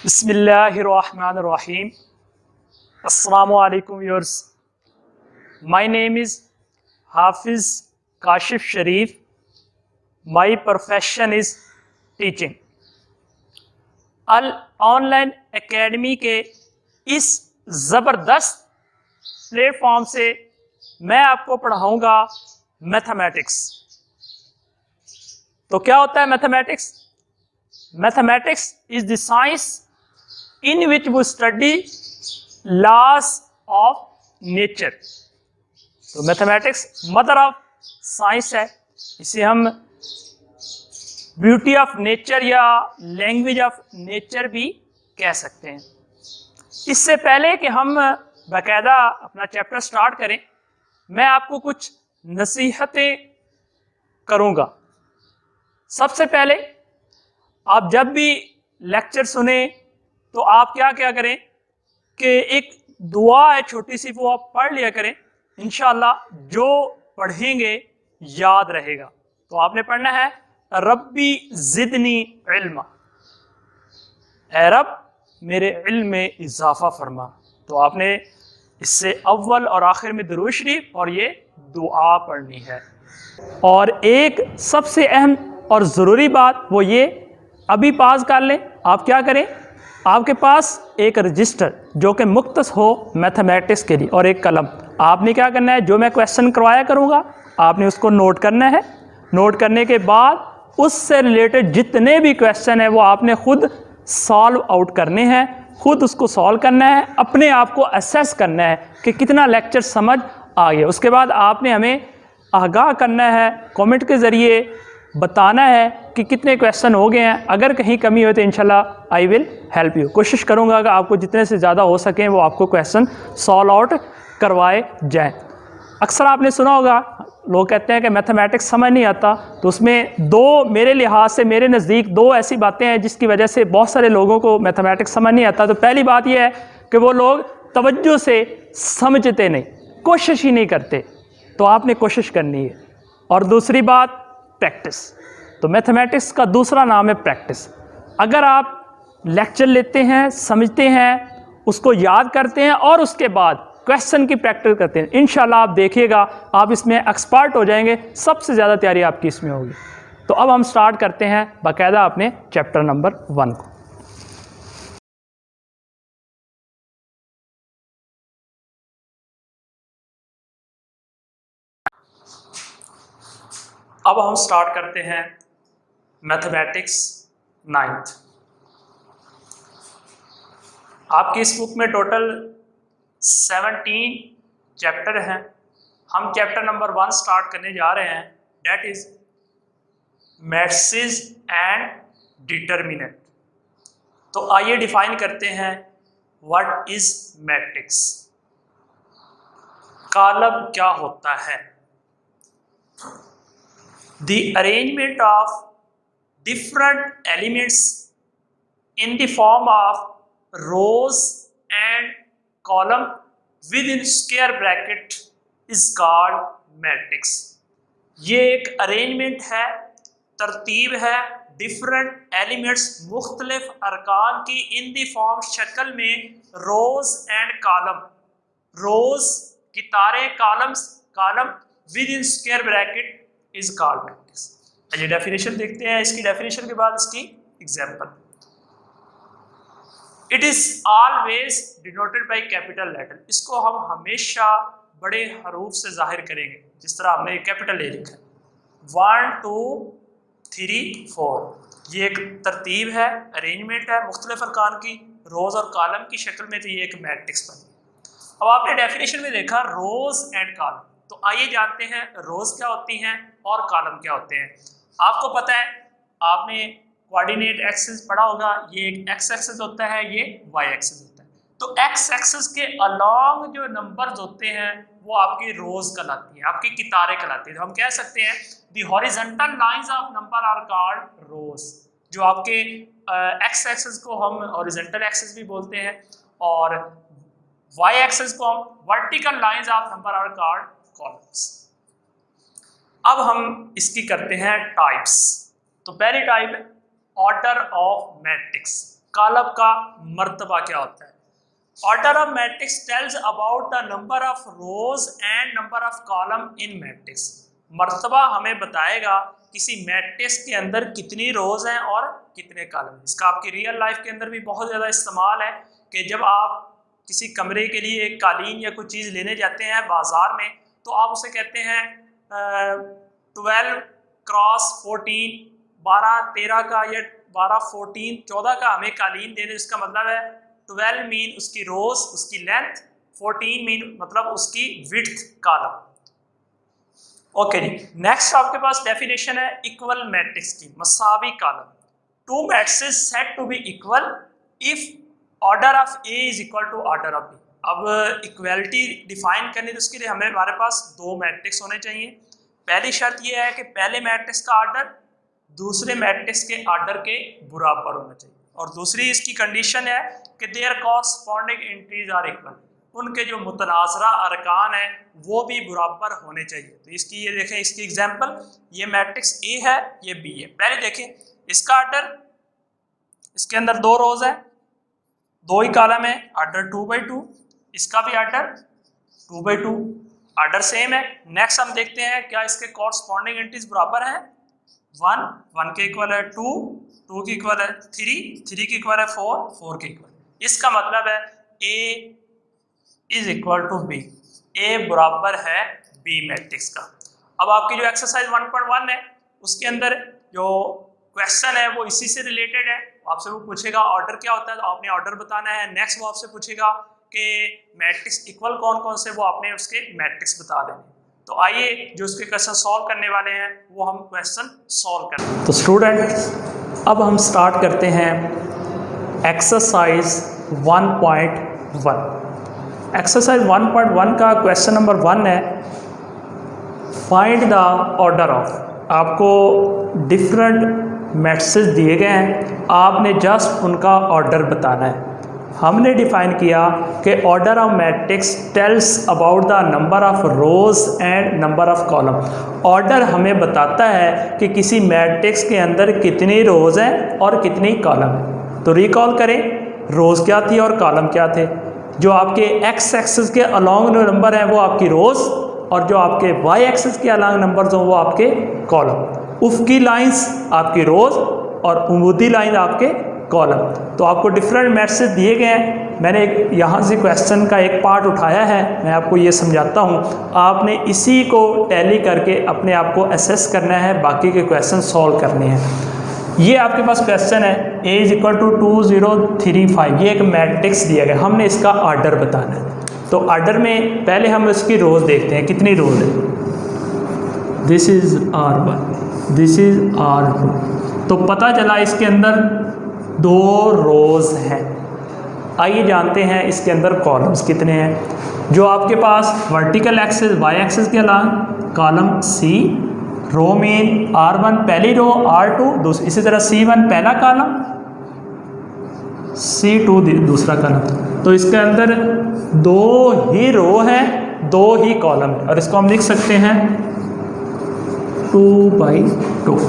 Bismillahirrahmanirrahim. Assalamu alaikum viewers. My name is Hafiz Kashif Sharif. My profession is teaching. अल online academy के इस ज़बरदस्त platform से मैं आपको पढ़ाऊंगा मैथमेटिक्स। तो क्या होता है mathematics? Mathematics is the science in which we study laws of nature। तो मैथमेटिक्स मदर ऑफ साइंस है। इसे हम ब्यूटी ऑफ नेचर या लैंग्वेज ऑफ नेचर भी कह सकते हैं। इससे पहले कि हम बाकायदा अपना चैप्टर स्टार्ट करें, मैं आपको कुछ नसीहतें करूंगा। सबसे पहले आप जब भी लेक्चर सुने तो आप क्या करें कि एक दुआ है छोटी सी, वो आप पढ़ लिया करें। इंशाअल्लाह जो पढ़ेंगे याद रहेगा। तो आपने पढ़ना है रब्बी ज़िदनी इल्मा, ऐ रब मेरे इल्म में इजाफा फरमा। तो आपने इससे अव्वल और आखिर में दुरूद शरीफ और ये दुआ पढ़नी है। और एक सबसे अहम और ज़रूरी बात वो ये, अभी पास कर लें। आप क्या करें, आपके पास एक रजिस्टर जो कि मुख्तस हो मैथमेटिक्स के लिए और एक कलम। आपने क्या करना है, जो मैं क्वेश्चन करवाया करूँगा आपने उसको नोट करना है। नोट करने के बाद उससे रिलेटेड जितने भी क्वेश्चन हैं वो आपने खुद सॉल्व आउट करने हैं, खुद उसको सॉल्व करना है, अपने आप को असेस करना है कि कितना लेक्चर समझ आ गया। उसके बाद आपने हमें आगाह करना है, कमेंट के ज़रिए बताना है कि कितने क्वेश्चन हो गए हैं। अगर कहीं कमी हो तो इंशाल्लाह आई विल हेल्प यू। कोशिश करूंगा कि आपको जितने से ज़्यादा हो सकें वो आपको क्वेश्चन सॉल्व आउट करवाए जाएं। अक्सर आपने सुना होगा लोग कहते हैं कि मैथमेटिक्स समझ नहीं आता। तो उसमें दो, मेरे लिहाज से, मेरे नज़दीक दो ऐसी बातें हैं जिसकी वजह से बहुत सारे लोगों को मैथमेटिक्स समझ नहीं आता। तो पहली बात यह है कि वो लोग तवज्जो से समझते नहीं, कोशिश ही नहीं करते। तो आपने कोशिश करनी है। और दूसरी बात प्रैक्टिस। तो मैथमेटिक्स का दूसरा नाम है प्रैक्टिस। अगर आप लेक्चर लेते हैं, समझते हैं, उसको याद करते हैं और उसके बाद क्वेश्चन की प्रैक्टिस करते हैं, इंशाल्लाह आप देखिएगा आप इसमें एक्सपर्ट हो जाएंगे। सबसे ज़्यादा तैयारी आपकी इसमें होगी। तो अब हम स्टार्ट करते हैं बाकायदा अपने चैप्टर नंबर 1 को। अब हम स्टार्ट करते हैं मैथमेटिक्स 9th। आपकी इस बुक में टोटल 17 चैप्टर हैं। हम चैप्टर नंबर 1 स्टार्ट करने जा रहे हैं, that is matrices and determinant. तो आइए डिफाइन करते हैं व्हाट इज मैट्रिक्स। कॉलम क्या होता है? The arrangement of different elements in the form of rows and column within square bracket is called matrix। ये एक अरेंजमेंट है, तरतीब है, डिफरेंट एलिमेंट्स मुख्तलिफ अरकान की इन दी फॉर्म शक्ल में रोज एंड कॉलम, रोज की तारे, columns column within square bracket is called matrix. चलिए डेफिनेशन देखते हैं। इसकी डेफिनेशन के बाद इसकी example. It is always denoted by capital letter. इसको हम हमेशा बड़े हरूफ से जाहिर करेंगे, जिस तरह हमने कैपिटल ए लिखा है 1 2 3 4। ये एक तरतीब है, अरेंजमेंट है मुख्तलिफ अरकान की रोज और कॉलम की शक्ल में। तो ये एक मैट्रिक्स बनी। अब आपने डेफिनेशन में देखा रोज एंड कॉलम। तो आइए जानते हैं रोज क्या होती हैं और कॉलम क्या होते हैं। आपको पता है, आपने कोऑर्डिनेट एक्सिस पढ़ा होगा। ये एक एक्स एक्सिस होता है, ये वाई एक्सिस होता है। तो एक्स एक्सिस के अलोंग जो नंबर्स होते हैं वो आपकी रोज कहलाती हैं, आपकी कितारें कहलाती हैं। तो हम कह सकते हैं the horizontal lines of number are called rows. जो आपके एक्स एक्सिस को हम हॉरिजॉन्टल एक्सिस भी बोलते हैं और वाई एक्सिस को हम vertical lines of number are called columns. अब हम इसकी करते हैं टाइप्स। तो पहली टाइप है ऑर्डर ऑफ मैट्रिक्स। कॉलम का मर्तबा क्या होता है। Order of matrix tells about the number of rose and number of column in matrix. मर्तबा हमें बताएगा किसी मैट्रिक्स के अंदर कितनी रोज हैं और कितने कॉलम। इसका आपकी रियल लाइफ के अंदर भी बहुत ज़्यादा इस्तेमाल है कि जब आप किसी कमरे के लिए एक कालीन या कोई चीज़ लेने जाते हैं बाजार में, तो आप उसे कहते हैं 12 क्रॉस 14, 12 13 का या 12 14 14 का हमें कालीन दे दे। इसका मतलब है 12 मीन उसकी रोज, उसकी लेंथ, 14 मीन मतलब उसकी विड्थ कॉलम। ओके जी, नेक्स्ट आपके पास डेफिनेशन है इक्वल मैट्रिक्स की, मसावी column. Two matrix said to be equal if order of A is equal to order of B. अब इक्वलिटी डिफाइन करनी तो उसके लिए हमारे पास दो मैट्रिक्स होने चाहिए। पहली शर्त यह है कि पहले मैट्रिक्स का ऑर्डर दूसरे मैट्रिक्स के ऑर्डर के बराबर होना चाहिए, और दूसरी इसकी कंडीशन है कि there corresponding entries are equal. उनके जो मुतनाज़रा अरकान हैं वो भी बराबर होने चाहिए। तो इसकी ये देखें, इसकी एग्जांपल, ये मैट्रिक्स ए है, ये बी है। पहले देखें इसका ऑर्डर, इसके अंदर दो रोज है, दो ही कॉलम है, ऑर्डर 2/2। इसका भी ऑर्डर 2/2, ऑर्डर सेम है। नेक्स्ट हम देखते हैं क्या इसके कॉरस्पॉन्डिंग एंट्रीज बराबर हैं। 1 1 के इक्वल है, 2 2 के इक्वल है, 3 3 के इक्वल है, 4 4 के इक्वल। इसका मतलब है ए इज इक्वल टू बी, ए बराबर है बी मैट्रिक्स का। अब आपकी जो एक्सरसाइज 1.1 है उसके अंदर जो क्वेश्चन है वो इसी से रिलेटेड है। आपसे वो पूछेगा ऑर्डर क्या होता है, तो आपने ऑर्डर बताना है। नेक्स्ट वो आपसे पूछेगा कि मैट्रिक्स इक्वल कौन कौन से, वो आपने उसके मैट्रिक्स बता देने। तो आइए जो उसके क्वेश्चन सॉल्व करने वाले हैं वो हम क्वेश्चन सॉल्व करते हैं। तो स्टूडेंट्स अब हम स्टार्ट करते हैं एक्सरसाइज 1.1। एक्सरसाइज 1.1 का क्वेश्चन नंबर 1 है, फाइंड द ऑर्डर ऑफ। आपको डिफरेंट मैट्रिक्स दिए गए हैं, आपने जस्ट उनका ऑर्डर बताना है। हमने डिफाइन किया कि order of matrix tells about the number of rose and number of column. Order हमें बताता है कि किसी मैट्रिक्स के अंदर कितनी रोज हैं और कितनी कॉलम है। तो रिकॉल करें, रोज क्या थी और कॉलम क्या थे। जो आपके एक्स एक्सिस के अलॉन्ग नंबर हैं वो आपकी रोज, और जो आपके वाई एक्सिस के अलॉन्ग नंबर्स हों वो आपके कॉलम। उफ़क़ी लाइंस आपकी रोज और उमूदी लाइन आपके कॉलम। तो आपको डिफरेंट मैट्रिक्स दिए गए हैं। मैंने यहाँ से क्वेश्चन का एक पार्ट उठाया है, मैं आपको ये समझाता हूँ। आपने इसी को टैली करके अपने आप को असेस करना है, बाकी के क्वेश्चन सॉल्व करने हैं। ये आपके पास क्वेश्चन है a इज इक्वल टू 2035, ये एक मैट्रिक्स दिया गया, हमने इसका ऑर्डर बताना है। तो ऑर्डर में पहले हम इसकी रोज देखते हैं, कितनी रोज है। This is R1, this is R2। तो पता चला इसके अंदर 2 रोज हैं। आइए जानते हैं इसके अंदर कॉलम्स कितने हैं। जो आपके पास वर्टिकल एक्सिस वाई एक्सिस के अलावा कॉलम C, रो मीन R1 पहली रो, R2 इसी तरह C1 पहला कॉलम, C2 दूसरा कॉलम। तो इसके अंदर 2 ही रो है, 2 ही कॉलम है, और इसको हम लिख सकते हैं 2/2।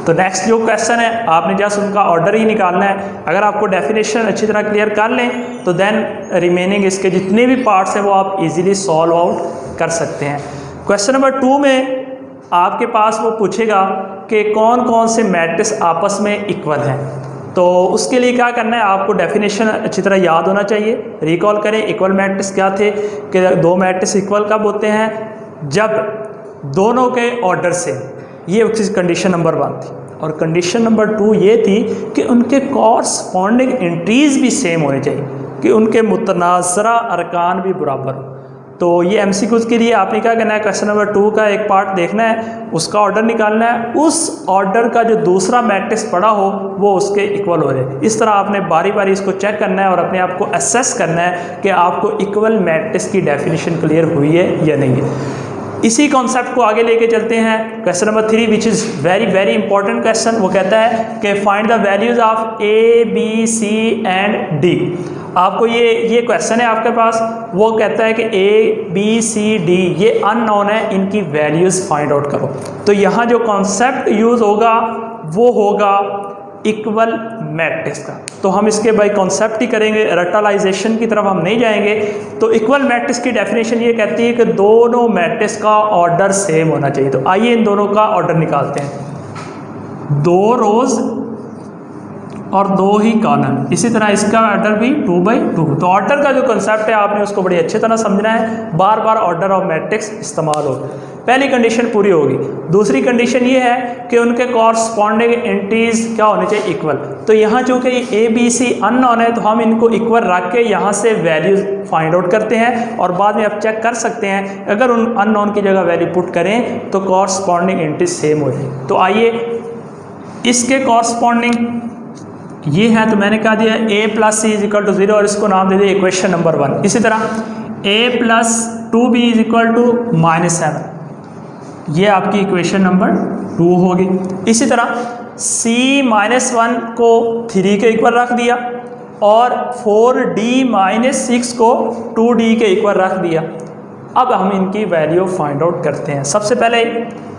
तो नेक्स्ट जो क्वेश्चन है आपने जस्ट उनका ऑर्डर ही निकालना है। अगर आपको डेफिनेशन अच्छी तरह क्लियर कर लें तो देन रिमेनिंग इसके जितने भी पार्ट्स हैं वो आप इजीली सॉल्व आउट कर सकते हैं। क्वेश्चन नंबर 2 में आपके पास वो पूछेगा कि कौन कौन से मैट्रिक्स आपस में इक्वल हैं। तो उसके लिए क्या करना है, आपको डेफिनेशन अच्छी तरह याद होना चाहिए। रिकॉल करें इक्वल मैट्रिक्स क्या थे, कि 2 मैट्रिक्स इक्वल कब होते हैं, जब दोनों के ऑर्डर से। ये कंडीशन नंबर 1 थी। और कंडीशन नंबर 2 ये थी कि उनके कॉरस्पॉन्डिंग एंट्रीज भी सेम होने चाहिए, कि उनके मुतनाज़रा अरकान भी बराबर हो। तो ये एमसीक्यूज़ के लिए आपने क्या करना है, क्वेश्चन नंबर 2 का एक पार्ट देखना है, उसका ऑर्डर निकालना है, उस ऑर्डर का जो दूसरा मैट्रिक्स पड़ा हो वो उसके इक्वल हो जाए। इस तरह आपने बारी बारी इसको चेक करना है और अपने आप को असेस करना है कि आपको इक्वल मैट्रिक्स की डेफिनेशन क्लियर हुई है या नहीं है। इसी कॉन्सेप्ट को आगे लेके चलते हैं। Question number 3 which is very very important question, वो कहता है कि find the values of A, B, C and D। आपको ये क्वेश्चन है आपके पास, वो कहता है कि A, B, C, D ये अननोन है, इनकी वैल्यूज़ फाइंड आउट करो। तो यहाँ जो कॉन्सेप्ट यूज़ होगा वो होगा इक्वल मैट्रिक्स का। तो हम इसके बाय कॉन्सेप्ट ही करेंगे, रटलाइजेशन की तरफ हम नहीं जाएंगे। तो इक्वल मैट्रिक्स की डेफिनेशन ये कहती है कि दोनों मैट्रिक्स का ऑर्डर सेम होना चाहिए। तो आइए इन दोनों का ऑर्डर निकालते हैं। 2 रोज और 2 ही कॉलम, इसी तरह इसका ऑर्डर भी 2 बाई 2। तो ऑर्डर का जो कंसेप्ट है आपने उसको बड़ी अच्छी तरह समझना है, बार बार ऑर्डर ऑफ मैट्रिक्स इस्तेमाल हो। पहली कंडीशन पूरी होगी। दूसरी कंडीशन ये है कि उनके कॉरस्पॉन्डिंग एंटीज क्या होने चाहिए, इक्वल। तो यहाँ चूँकि ए बी सी अननोन है तो हम इनको इक्वल रख के यहाँ से वैल्यूज फाइंड आउट करते हैं और बाद में आप चेक कर सकते हैं अगर उन अननोन की जगह वैल्यू पुट करें तो कॉरस्पॉन्डिंग एंटीज सेम हो जाए। तो आइए इसके कॉरस्पॉन्डिंग ये है, तो मैंने कहा दिया a plus c is equal to 0 और इसको नाम दे दिया इक्वेशन नंबर 1। इसी तरह a plus 2b is equal to -7, ये आपकी इक्वेशन नंबर 2 होगी। इसी तरह c -1 को 3 के इक्वल रख दिया और 4d - 6 को 2d के इक्वल रख दिया। अब हम इनकी वैल्यू फाइंड आउट करते हैं। सबसे पहले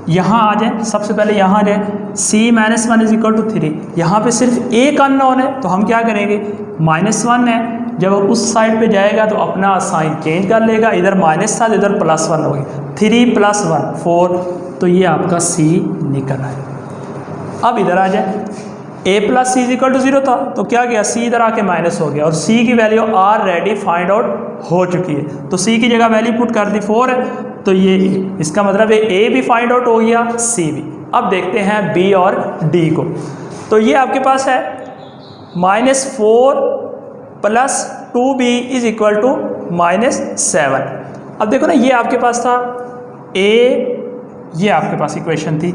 यहाँ आ जाए, सबसे पहले यहाँ आ जाए c - 1 इज इक्वल टू 3। यहाँ पे सिर्फ एक अननोन है तो हम क्या करेंगे, -1 है, जब उस साइड पे जाएगा तो अपना साइन चेंज कर लेगा, इधर माइनस था इधर +1 हो गई, 3 + 1 4, तो ये आपका c निकल आया। अब इधर आ जाए a plus c is equal to 0 था तो क्या किया, c इधर आके माइनस हो गया और c की वैल्यू ऑलरेडी फाइंड आउट हो चुकी है। तो c की जगह वैल्यू पुट कर दी 4 है, तो ये इसका मतलब है a भी फाइंड आउट हो गया, c भी। अब देखते हैं b और d को। तो ये आपके पास है -4 + 2b इज इक्वल टू -7। अब देखो ना, ये आपके पास था a, ये आपके पास इक्वेशन थी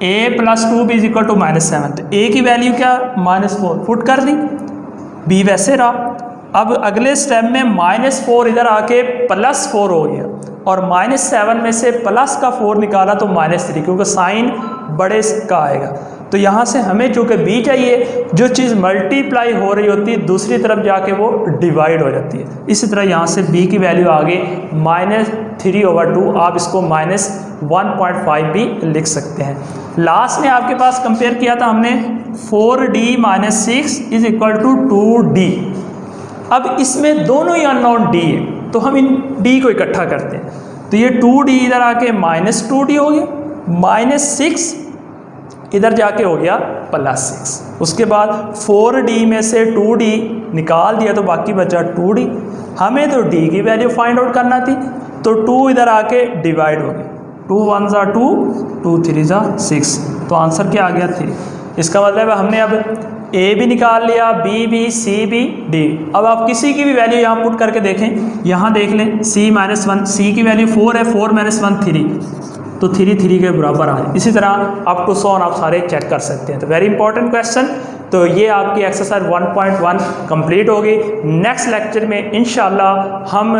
a + 2b is equal to -7। तो a की वैल्यू क्या, -4 पुट कर दी, b वैसे रहा। अब अगले स्टेप में -4 इधर आके +4 हो गया और -7 में से प्लस का 4 निकाला तो -3, क्योंकि साइन बड़े का आएगा। तो यहाँ से हमें चूँकि b चाहिए, जो चीज़ मल्टीप्लाई हो रही होती है दूसरी तरफ जाके वो डिवाइड हो जाती है। इसी तरह यहाँ से b की वैल्यू आ गई -3/2, आप इसको -1.5 भी लिख सकते हैं। लास्ट में आपके पास कंपेयर किया था हमने 4d - 6 is equal to 2d। अब इसमें दोनों ही अननोन d है तो हम इन d को इकट्ठा करते हैं। तो ये 2d इधर आके -2d हो गया, -6 इधर जाके हो गया +6। उसके बाद 4d में से 2d निकाल दिया तो बाकी बचा 2d। हमें तो d की वैल्यू फाइंड आउट करना थी, तो 2 इधर आके डिवाइड हो गया, 2 1 = 2, 2 3 = 6, तो आंसर क्या आ गया 3। इसका मतलब है हमने अब a भी निकाल लिया, b भी, c भी, d। अब आप किसी की भी वैल्यू यहाँ पुट करके देखें, यहाँ देख लें c - 1, c की वैल्यू 4 है, 4 - 1 3, तो 3 3 के बराबर आ रही। इसी तरह अप टू 100 आप सारे चेक कर सकते हैं। तो वेरी इंपॉर्टेंट क्वेश्चन। तो ये आपकी एक्सरसाइज 1.1 कंप्लीट होगी। नेक्स्ट लेक्चर में इंशाल्लाह हम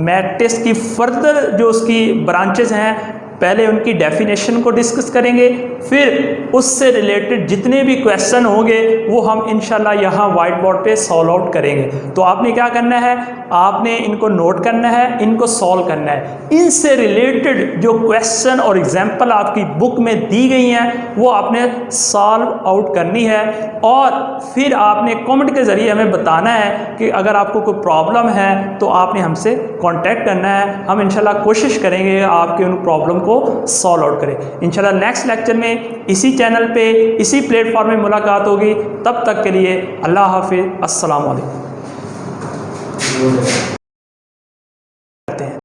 मैट्रिक्स की फर्दर जो उसकी ब्रांचेस हैं, पहले उनकी डेफिनेशन को डिस्कस करेंगे, फिर उससे रिलेटेड जितने भी क्वेश्चन होंगे वो हम इंशाल्लाह यहाँ वाइट बोर्ड पे सॉल्व आउट करेंगे। तो आपने क्या करना है, आपने इनको नोट करना है, इनको सॉल्व करना है। इनसे रिलेटेड जो क्वेश्चन और एग्जाम्पल आपकी बुक में दी गई हैं वो आपने सॉल्व आउट करनी है और फिर आपने कमेंट के ज़रिए हमें बताना है कि अगर आपको कोई प्रॉब्लम है तो आपने हमसे कॉन्टैक्ट करना है। हम इंशाल्लाह कोशिश करेंगे आपके उन प्रॉब्लम को सॉल्व आउट करें। इंशाल्लाह नेक्स्ट लेक्चर में इसी चैनल पे इसी प्लेटफॉर्म में मुलाकात होगी। तब तक के लिए अल्लाह हाफिज़, अस्सलाम वालेकुम।